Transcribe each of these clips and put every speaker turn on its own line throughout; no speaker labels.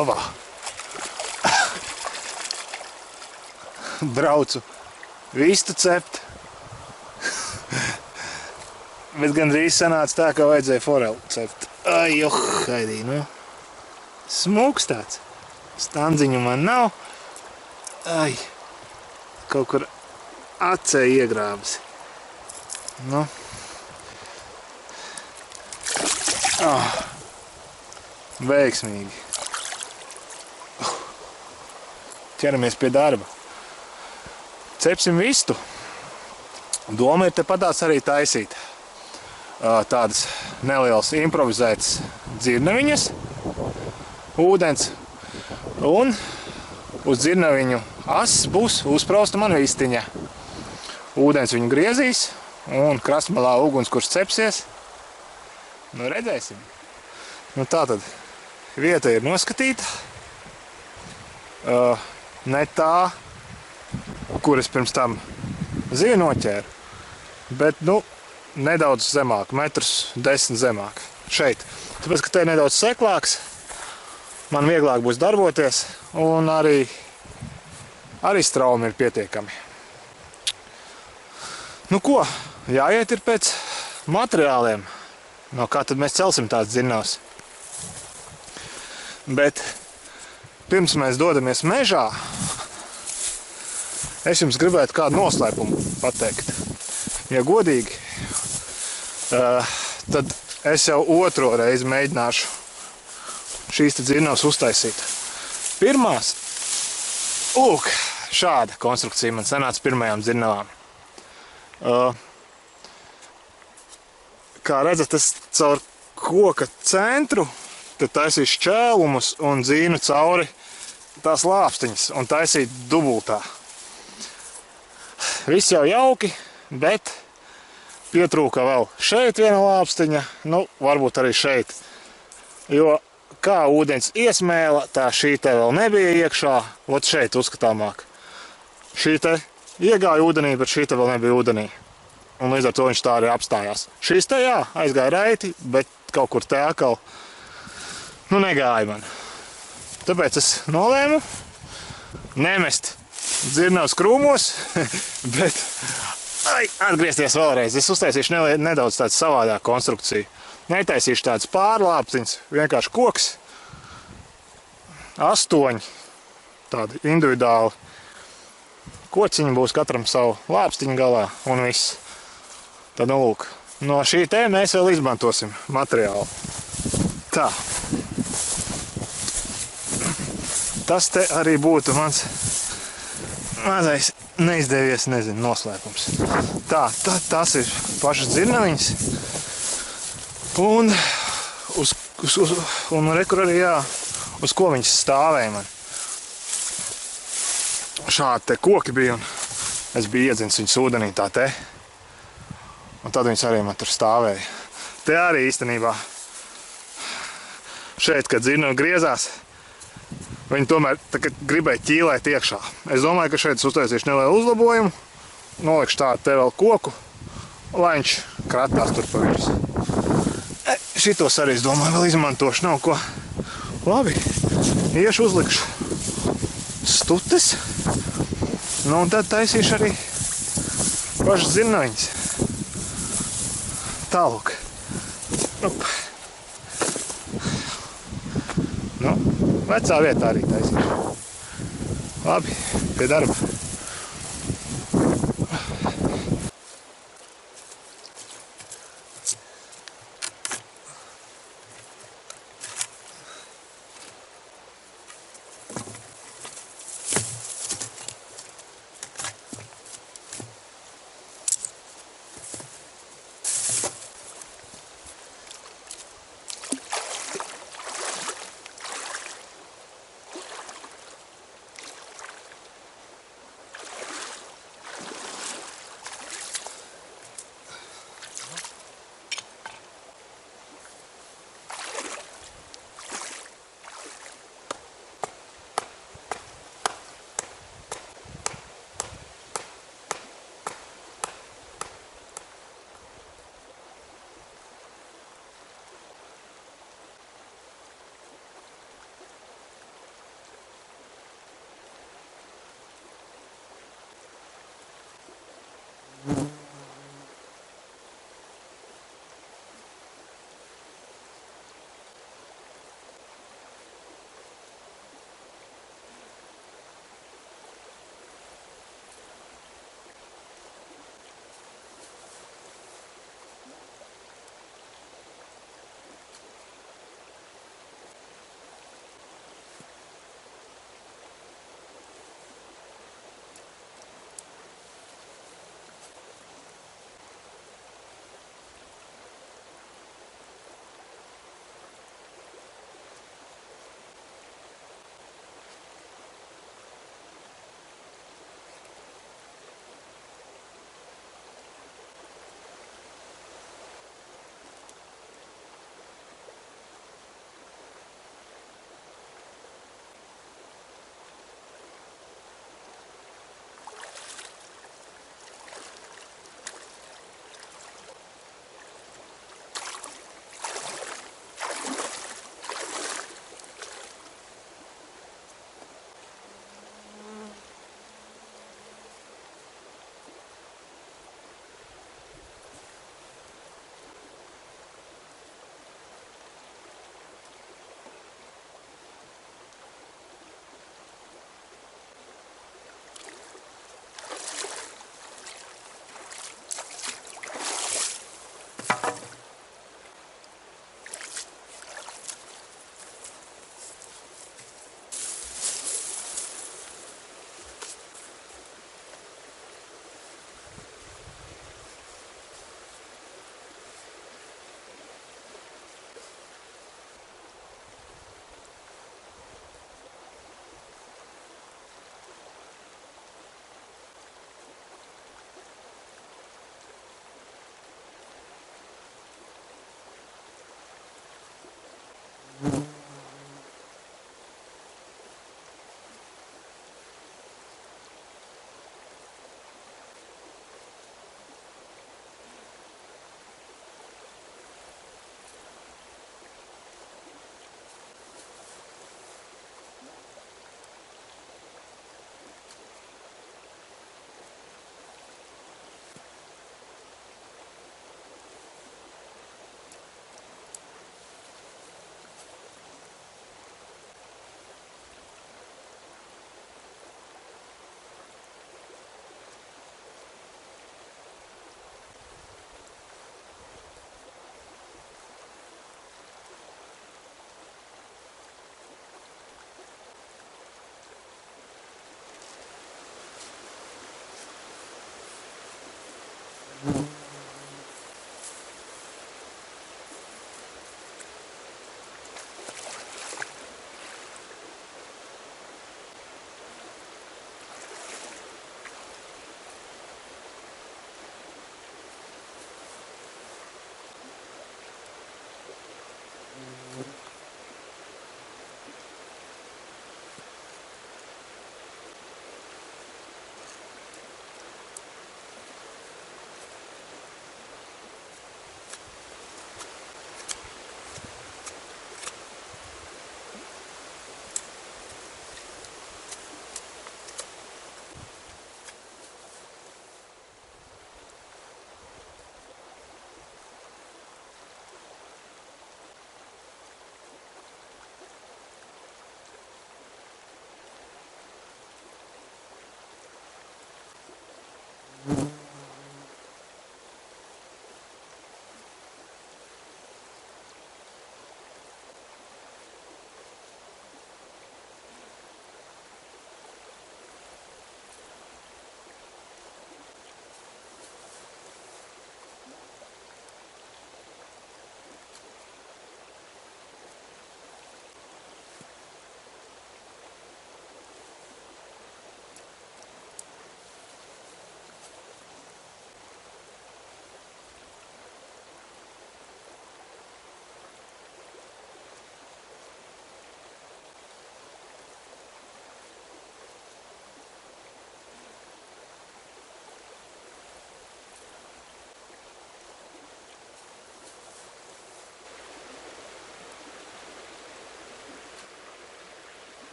Ovā. Braucu vistu cept. Bet gandrīz sanāca tā, ka vajadzēja foreli cept. Ai, haidī, nu. Smūgs tāds. Standziņu man nav. Ai, kaut kur acē iegrābas. Nu. Veiksmīgi. Ķeramies pie darba. Cepsim vistu. Doma ir tepatās arī taisīt tādas nelielas improvizētas dzirnaviņas, ūdens, un uz dzirnaviņu ass būs uzprausta man vistiņa. Ūdens viņu griezīs, un krastmalā ugunskurs cepsies. Nu, redzēsim. Nu, tātad vieta ir noskatīta. Ne tā, kur es pirms tam zivi noķēru, bet, nu, nedaudz zemāk, 1,10 m zemāk. Šeit. Tāpēc, ka te ir nedaudz seklāks, man vieglāk būs darboties, un arī straumi ir pietiekami. Nu ko, jāiet ir pēc materiāliem. No kā tad mēs celsim tāds dzirnavs? Bet pirms mēs dodamies mežā, es jums gribētu kādu noslēpumu pateikt. Ja godīgi, tad es jau otro reizi mēģināšu šīs te dzirnavas uztaisīt. Pirmās, šāda konstrukcija man sanāca pirmajām dzirnavām. Kā redzat, es caur koka centru te taisīju šķēlumus un dzīnu cauri tās lāpstiņas un taisīt dubultā. Viss jau jauki, bet pietrūka vēl šeit viena lāpstiņa, nu, varbūt arī šeit. Jo kā ūdens iesmēla, tā šī te vēl nebija iekšā, ot šeit uzskatāmāk. Šī te iegāja ūdenī, bet šī te vēl nebija ūdenī. Un līdz ar to viņš tā arī apstājās. Šīs te, jā, aizgāja raiti, bet kaut kur te atkal, nu, negāja man. Tāpēc es nolēmu nemest dzirnavas krūmos, bet atgriezties vēlreiz. Es uztaisīšu nedaudz tādu savādāku konstrukciju. Netaisīšu tādas pārlāpstiņas, vienkārši koks, 8 tādi individuāli kociņi būs katram savu lāpstiņu galā un viss. Tad, nu, lūk, no šī te mēs vēl izmantosim materiālu. Tā. Tas te arī būtu mans mazais neizdevies, nezinu, noslēpums. Tā, tas ir pašas dzirnaviņas. Un rekur arī, jā, uz ko viņas stāvēja man. Šādi te koki bija, un es biju iedzins viņas ūdenī tā te. Un tad viņas arī man tur stāvēja. Te arī īstenībā šeit, kad dzirnava griezās, viņi tomēr gribēja ķīlēt iekšā. Es domāju, ka šeit es uztaisīšu nelielu uzlabojumu, nolikšu tādu te vēl koku, lai viņš kratās tur pa virs. Šitos arī, es domāju, vēl izmantošu, nav ko. Labi, iešu uzlikšu stutes, nu un tad taisīšu arī pašas dzirnaviņas. Tālūk. Nu, vecā vietā arī taisīšu. Labi, pie darba.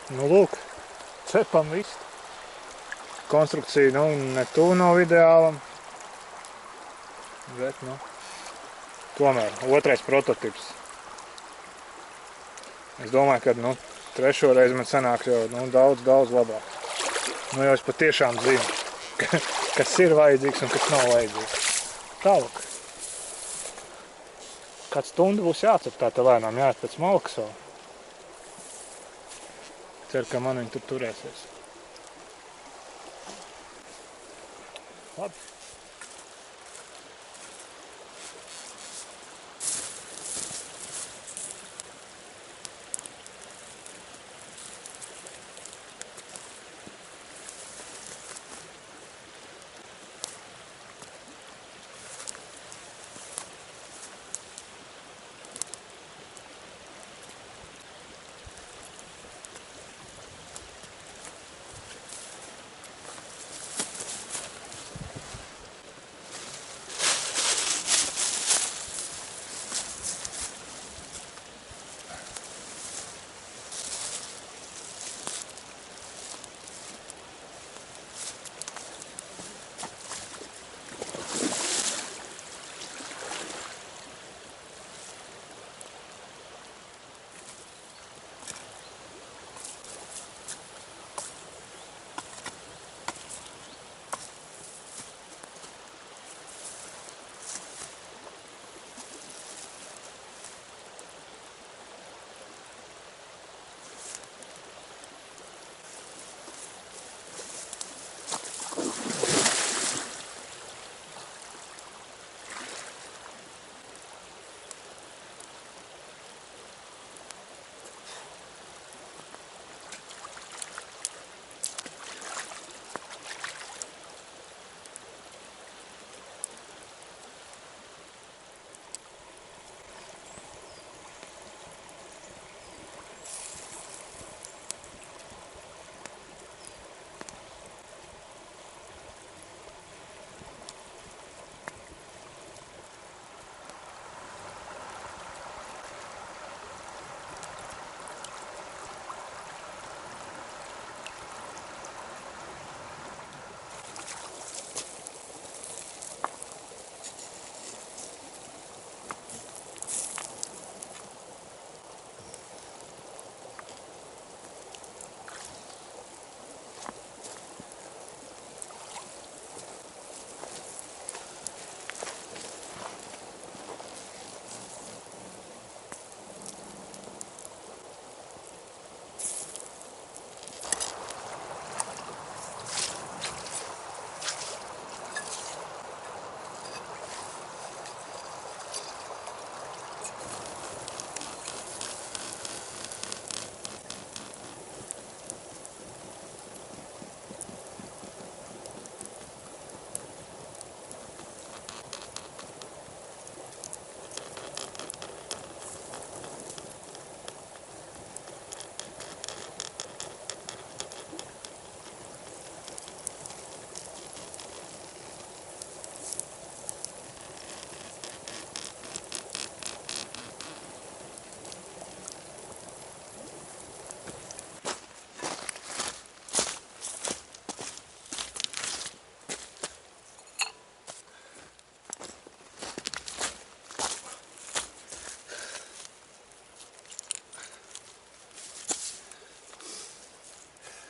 Nu, lūk, cepam visu. Konstrukcija, nu, ne tuvu nav ideāla. Bet, nu, tomēr otrais prototips. Es domāju, ka, nu, trešo reizi man sanāk jau, nu, daudz labāk. Nu, jau es patiešām zinu, kas ir vajadzīgs un kas nav vajadzīgs. Tālāk. Kāds stundu būs jācep tā te lēnām, jāiet pēc malkas vēl. Ceru, ka man viņi tur turēsies. Labi.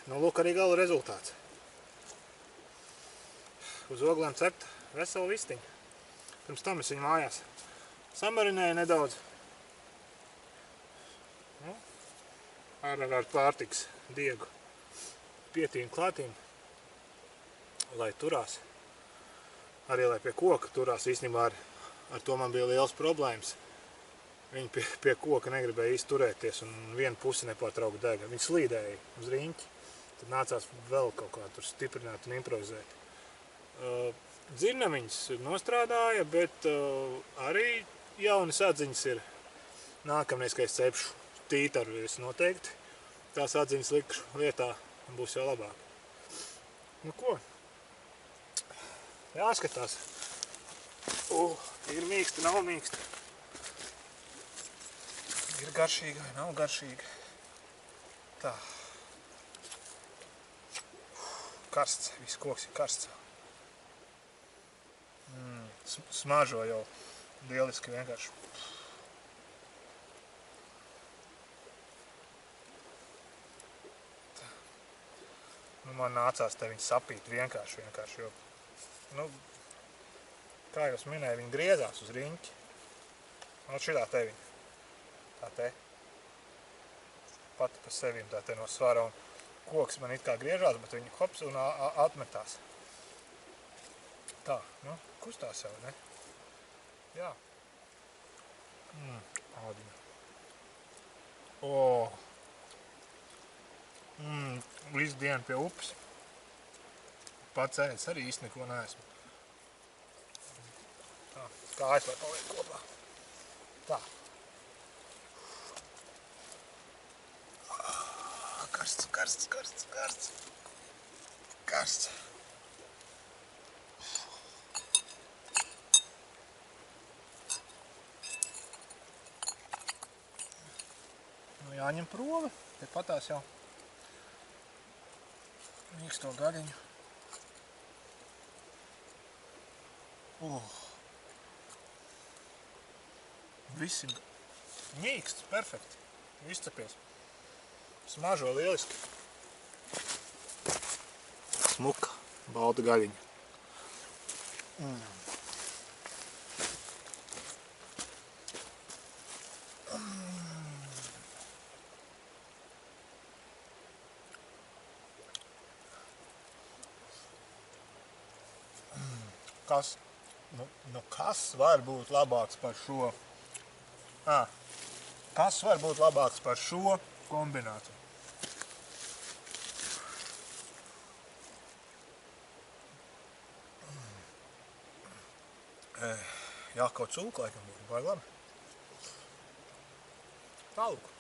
Nu, lūk, arī gala rezultāts. Uz oglēm cept veselu vistiņu. Pirms tam es viņu mājās samarinēju nedaudz. Nu, ar pārtiks diegu pietīm klātīm, lai turās. Arī, lai pie koka turās. Īstenībā ar to man bija liels problēmas. Viņi pie koka negribēja īsti turēties un viena puse nepārtraukti dega. Viņi slīdēja uz riņķi. Tad nācās vēl kaut kā tur stiprināt un improvizēt. Dzirnaviņas nostrādāja, bet arī jaunas atziņas ir. Nākamreiz, kad es cepšu tītaru, es noteikti tās atziņas likšu lietā un būs jau labāk. Nu ko? Jāskatās. Ir mīksta, nav mīksta. Ir garšīga vai nav garšīga. Tā. karsts, viss koks ir karsts. Smažo jau lieliski vienkārši. Nu, man nācās te viņu sapīt vienkārši, jo, nu, kā jau es minēju, viņi griezās uz riņķi. Un šitā te viņa, tā te, pati pa sevim tā te no svara, un koks man it kā griežās, bet viņi hops un atmetās. Tā, nu, kustās jau, ne? Jā. Ādiņa. Visu dienu pie upes. Pats ēdis arī īsti neko neesmu. Tā, kājas lai paliek kopā. Tā. Karsts. Nu, jāņem prove, te patās jau mīksto gaļiņu. Viss ir mīksts, perfekti. Izcepies. Smažo lieliski. Smuka, balta gaļiņa. Kas var būt labāks par šo? Kas var būt labāks par šo kombināciju? Jā, kaut cūka laikam būtu, vai labi? Tālūk.